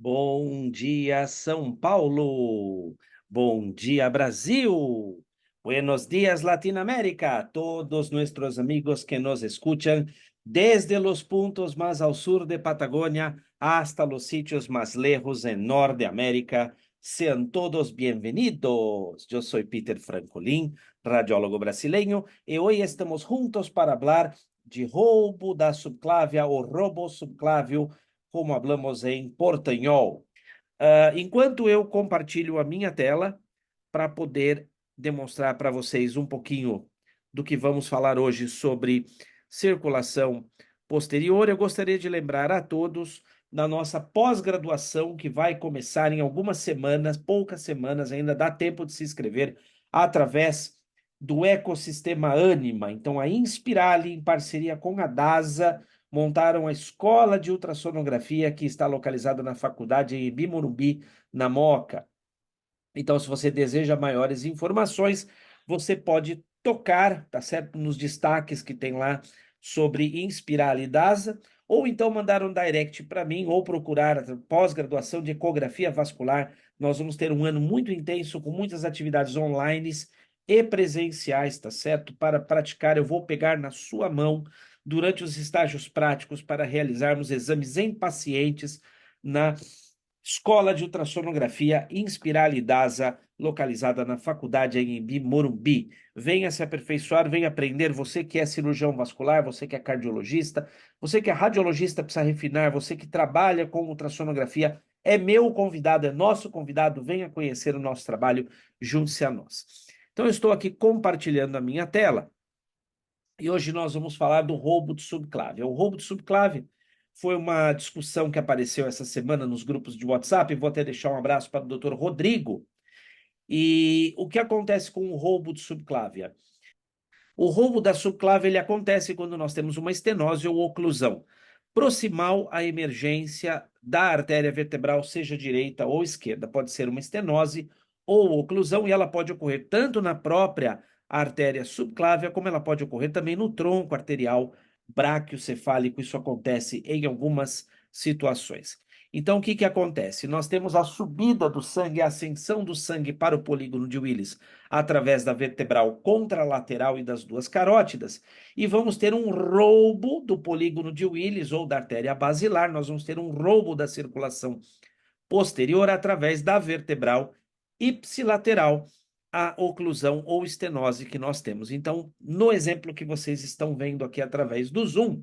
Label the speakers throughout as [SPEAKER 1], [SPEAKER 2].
[SPEAKER 1] Bom dia, São Paulo. Bom dia, Brasil. Buenos días, Latinoamérica. Todos nuestros amigos que nos escuchan desde los puntos más al sur de Patagonia hasta los sitios más lejos en Norteamérica. Sean todos bienvenidos. Yo soy Peter Francolin, radiólogo brasileño, y hoy estamos juntos para hablar de roubo da subclávia ou roubo subclávio, como hablamos em portanhol. Enquanto eu compartilho a minha tela para poder demonstrar para vocês um pouquinho do que vamos falar hoje sobre circulação posterior, eu gostaria de lembrar a todos da nossa pós-graduação que vai começar em algumas semanas, poucas semanas, ainda dá tempo de se inscrever através do ecossistema Anima. Então, a Inspirali, em parceria com a DASA, montaram a Escola de Ultrassonografia, que está localizada na faculdade em Bimorumbi, na Moca. Então, se você deseja maiores informações, você pode tocar, tá certo? Nos destaques que tem lá sobre Inspirali DASA, ou então mandar um direct para mim, ou procurar a pós-graduação de ecografia vascular. Nós vamos ter um ano muito intenso, com muitas atividades online e presenciais, tá certo? Para praticar, eu vou pegar na sua mão durante os estágios práticos para realizarmos exames em pacientes na Escola de Ultrassonografia Inspirali DASA, localizada na Faculdade Anhembi Morumbi. Venha se aperfeiçoar, venha aprender. Você que é cirurgião vascular, você que é cardiologista, você que é radiologista, precisa refinar, você que trabalha com ultrassonografia, é meu convidado, é nosso convidado. Venha conhecer o nosso trabalho, junte-se a nós. Então, eu estou aqui compartilhando a minha tela e hoje nós vamos falar do roubo de subclave. O roubo de subclave foi uma discussão que apareceu essa semana nos grupos de WhatsApp. Vou até deixar um abraço para o Dr. Rodrigo. E o que acontece com o roubo de subclávia? O roubo da subclávia ele acontece quando nós temos uma estenose ou oclusão proximal à emergência da artéria vertebral, seja direita ou esquerda. Pode ser uma estenose ou oclusão, e ela pode ocorrer tanto na própria artéria subclávia, como ela pode ocorrer também no tronco arterial braquiocefálico. Isso acontece em algumas situações. Então, o que que acontece? Nós temos a subida do sangue, a ascensão do sangue para o polígono de Willis através da vertebral contralateral e das duas carótidas, e vamos ter um roubo do polígono de Willis ou da artéria basilar. Nós vamos ter um roubo da circulação posterior através da vertebral ipsilateral, a oclusão ou estenose que nós temos. Então, no exemplo que vocês estão vendo aqui através do Zoom,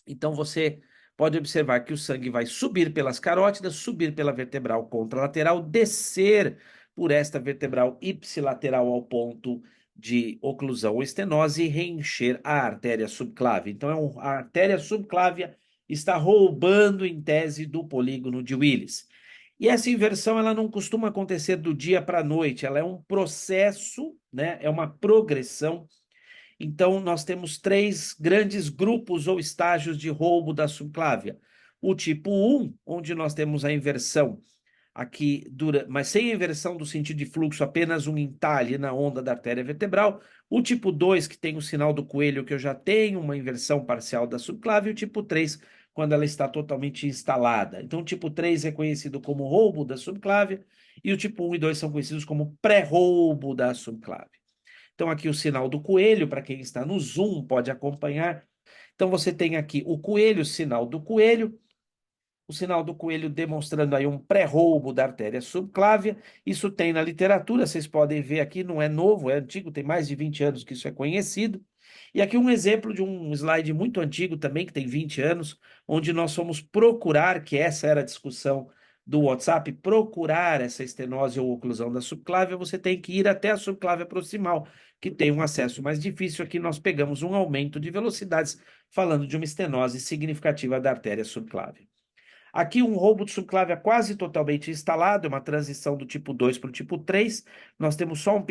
[SPEAKER 1] então você pode observar que o sangue vai subir pelas carótidas, subir pela vertebral contralateral, descer por esta vertebral ipsilateral ao ponto de oclusão ou estenose e reencher a artéria subclávia. Então, a artéria subclávia está roubando, em tese, do polígono de Willis. E essa inversão ela não costuma acontecer do dia para a noite, ela é um processo, né? É uma progressão. Então, nós temos três grandes grupos ou estágios de roubo da subclávia. O tipo 1, onde nós temos a inversão aqui, mas sem a inversão do sentido de fluxo, apenas um entalhe na onda da artéria vertebral. O tipo 2, que tem o sinal do coelho, que eu já tenho uma inversão parcial da subclávia. E o tipo 3, quando ela está totalmente instalada. Então, o tipo 3 é conhecido como roubo da subclávia, e o tipo 1 e 2 são conhecidos como pré-roubo da subclávia. Então, aqui o sinal do coelho, para quem está no Zoom, pode acompanhar. Então, você tem aqui o coelho, o sinal do coelho demonstrando aí um pré-roubo da artéria subclávia. Isso tem na literatura, vocês podem ver aqui, não é novo, é antigo, tem mais de 20 anos que isso é conhecido. E aqui um exemplo de um slide muito antigo também, que tem 20 anos, onde nós fomos procurar, que essa era a discussão do WhatsApp, procurar essa estenose ou oclusão da subclávia. Você tem que ir até a subclávia proximal, que tem um acesso mais difícil. Aqui nós pegamos um aumento de velocidades, falando de uma estenose significativa da artéria subclávia. Aqui um roubo de subclávia quase totalmente instalado, uma transição do tipo 2 para o tipo 3. Nós temos só uma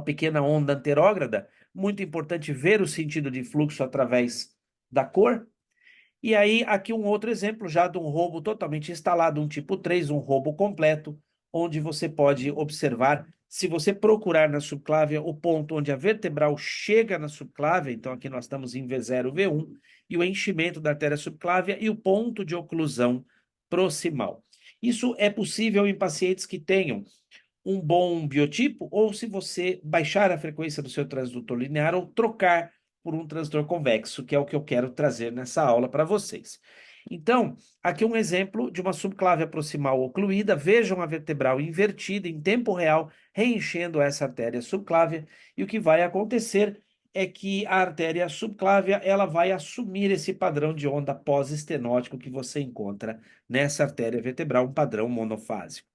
[SPEAKER 1] pequena onda anterógrada. Muito importante ver o sentido de fluxo através da cor. E aí, aqui um outro exemplo já de um roubo totalmente instalado, um tipo 3, um roubo completo, onde você pode observar, se você procurar na subclávia o ponto onde a vertebral chega na subclávia. Então aqui nós estamos em V0, V1, e o enchimento da artéria subclávia e o ponto de oclusão proximal. Isso é possível em pacientes que tenham um bom biotipo, ou se você baixar a frequência do seu transdutor linear ou trocar por um transdutor convexo, que é o que eu quero trazer nessa aula para vocês. Então, aqui um exemplo de uma subclávia proximal ocluída. Vejam a vertebral invertida em tempo real, reenchendo essa artéria subclávia, e o que vai acontecer é que a artéria subclávia ela vai assumir esse padrão de onda pós-estenótico que você encontra nessa artéria vertebral, um padrão monofásico.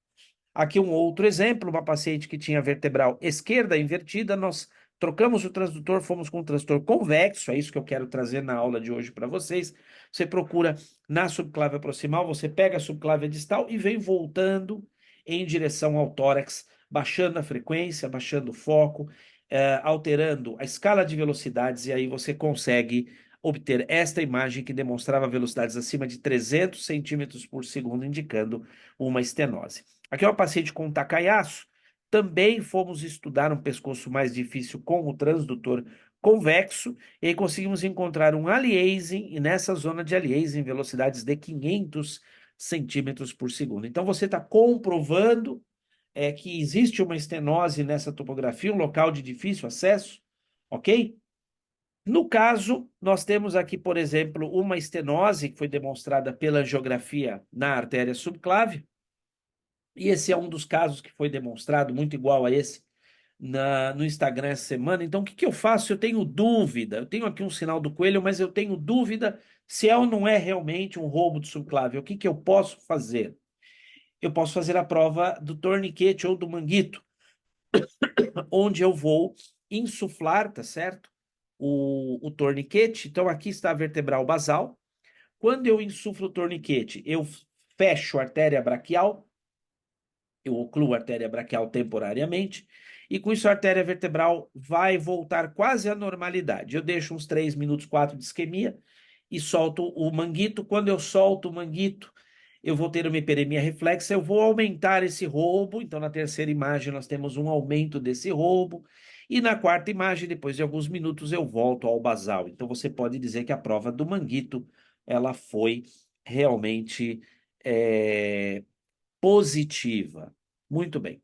[SPEAKER 1] Aqui um outro exemplo, uma paciente que tinha vertebral esquerda invertida, nós trocamos o transdutor, fomos com o transdutor convexo, é isso que eu quero trazer na aula de hoje para vocês. Você procura na subclávia proximal, você pega a subclávia distal e vem voltando em direção ao tórax, baixando a frequência, baixando o foco, alterando a escala de velocidades, e aí você consegue obter esta imagem que demonstrava velocidades acima de 300 centímetros por segundo, indicando uma estenose. Aqui é uma paciente com Takayasu. Também fomos estudar um pescoço mais difícil com o transdutor convexo e aí conseguimos encontrar um aliasing, e nessa zona de aliasing, velocidades de 500 centímetros por segundo. Então, você está comprovando que existe uma estenose nessa topografia, um local de difícil acesso, ok? No caso, nós temos aqui, por exemplo, uma estenose que foi demonstrada pela angiografia na artéria subclávia, e esse é um dos casos que foi demonstrado, muito igual a esse, no Instagram essa semana. Então, o que eu faço? Eu tenho dúvida. Eu tenho aqui um sinal do coelho, mas eu tenho dúvida se é ou não é realmente um roubo de subclávia. O que eu posso fazer? Eu posso fazer a prova do torniquete ou do manguito, onde eu vou insuflar, tá certo? O torniquete. Então, aqui está a vertebral basal. Quando eu insuflo o torniquete, eu fecho a artéria braquial, eu ocluo a artéria braquial temporariamente, e com isso a artéria vertebral vai voltar quase à normalidade. Eu deixo uns 3 minutos, 4 de isquemia e solto o manguito. Quando eu solto o manguito, eu vou ter uma hiperemia reflexa, eu vou aumentar esse roubo. Então, na terceira imagem, nós temos um aumento desse roubo. E na quarta imagem, depois de alguns minutos, eu volto ao basal. Então, você pode dizer que a prova do manguito, ela foi realmente positiva. Muito bem.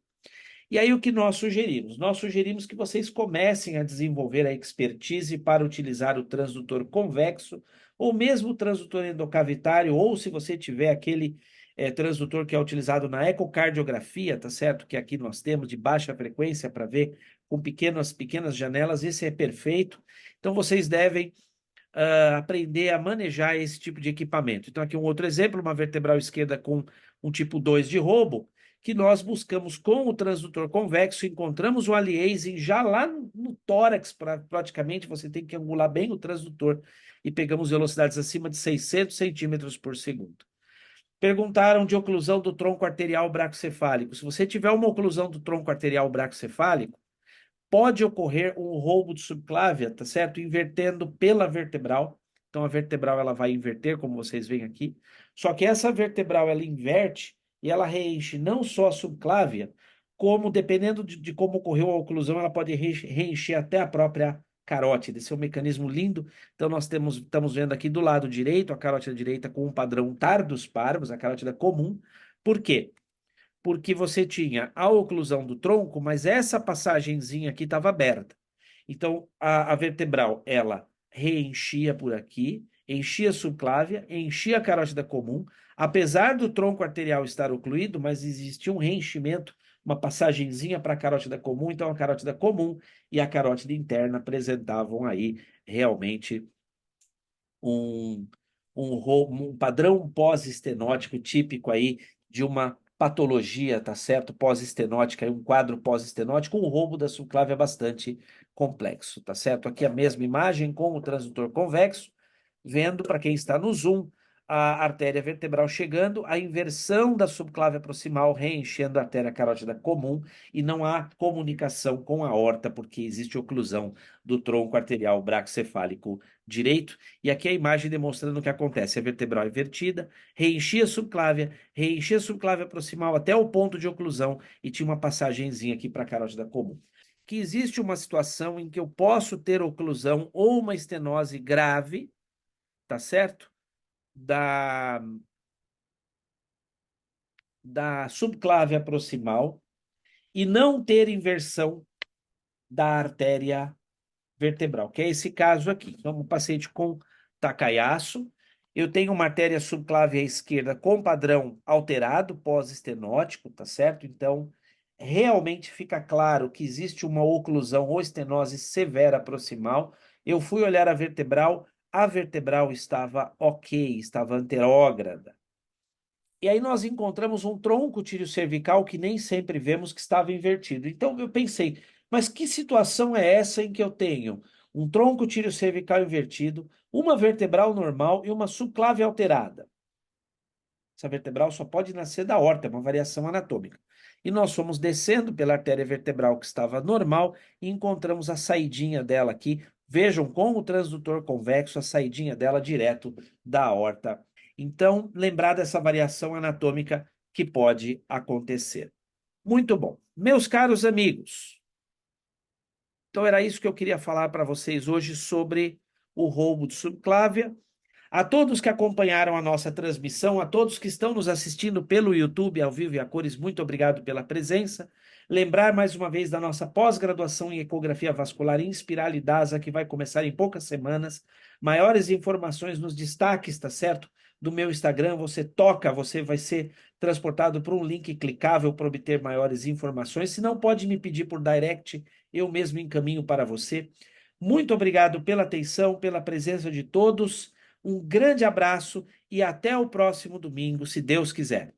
[SPEAKER 1] E aí o que nós sugerimos? Nós sugerimos que vocês comecem a desenvolver a expertise para utilizar o transdutor convexo, ou mesmo o transdutor endocavitário, ou se você tiver aquele transdutor que é utilizado na ecocardiografia, tá certo? Que aqui nós temos de baixa frequência para ver com pequenas janelas, esse é perfeito. Então vocês devem aprender a manejar esse tipo de equipamento. Então aqui um outro exemplo, uma vertebral esquerda com um tipo 2 de roubo, que nós buscamos com o transdutor convexo, encontramos o aliasing já lá no tórax, praticamente você tem que angular bem o transdutor, e pegamos velocidades acima de 600 centímetros por segundo. Perguntaram de oclusão do tronco arterial bracocefálico. Se você tiver uma oclusão do tronco arterial bracocefálico, pode ocorrer um roubo de subclávia, tá certo? Invertendo pela vertebral. Então a vertebral ela vai inverter, como vocês veem aqui. Só que essa vertebral ela inverte e ela reenche não só a subclávia, como dependendo de como ocorreu a oclusão, ela pode reencher até a própria carótida. Esse é um mecanismo lindo. Então nós estamos vendo aqui do lado direito a carótida direita com um padrão tardus parvus, a carótida comum. Por quê? Porque você tinha a oclusão do tronco, mas essa passagenzinha aqui estava aberta. Então, a vertebral, ela reenchia por aqui, enchia a subclávia, enchia a carótida comum, apesar do tronco arterial estar ocluído, mas existia um reenchimento, uma passagenzinha para a carótida comum, então a carótida comum e a carótida interna apresentavam aí realmente um, um padrão pós-estenótico típico aí de uma patologia, tá certo? Pós-estenótica, um quadro pós-estenótico, um roubo da subclávia bastante complexo, tá certo? Aqui a mesma imagem com o transdutor convexo, vendo para quem está no zoom a artéria vertebral chegando, a inversão da subclávia proximal reenchendo a artéria carótida comum, e não há comunicação com a aorta porque existe oclusão do tronco arterial bracocefálico direito. E aqui a imagem demonstrando o que acontece. A vertebral invertida, reenchia a subclávia proximal até o ponto de oclusão e tinha uma passagenzinha aqui para a carótida comum. Que existe uma situação em que eu posso ter oclusão ou uma estenose grave, tá certo? Da da subclávia proximal e não ter inversão da artéria vertebral, que é esse caso aqui. Então, um paciente com Takayasu, eu tenho uma artéria subclávia esquerda com padrão alterado, pós-estenótico, tá certo? Então, realmente fica claro que existe uma oclusão ou estenose severa proximal. Eu fui olhar a vertebral estava ok, estava anterógrada. E aí nós encontramos um tronco cervical que nem sempre vemos que estava invertido. Então eu pensei, mas que situação é essa em que eu tenho um tronco cervical invertido, uma vertebral normal e uma subclave alterada? Essa vertebral só pode nascer da aorta, é uma variação anatômica. E nós fomos descendo pela artéria vertebral que estava normal e encontramos a saidinha dela aqui. Vejam com o transdutor convexo a saidinha dela direto da aorta. Então, lembrar dessa variação anatômica que pode acontecer. Muito bom. Meus caros amigos, então era isso que eu queria falar para vocês hoje sobre o roubo de subclávia. A todos que acompanharam a nossa transmissão, a todos que estão nos assistindo pelo YouTube ao vivo e a cores, muito obrigado pela presença. Lembrar mais uma vez da nossa pós-graduação em ecografia vascular Inspiral DASA, que vai começar em poucas semanas. Maiores informações nos destaques, tá certo? Do meu Instagram, você toca, você vai ser transportado para um link clicável para obter maiores informações. Se não, pode me pedir por direct, eu mesmo encaminho para você. Muito obrigado pela atenção, pela presença de todos. Um grande abraço e até o próximo domingo, se Deus quiser.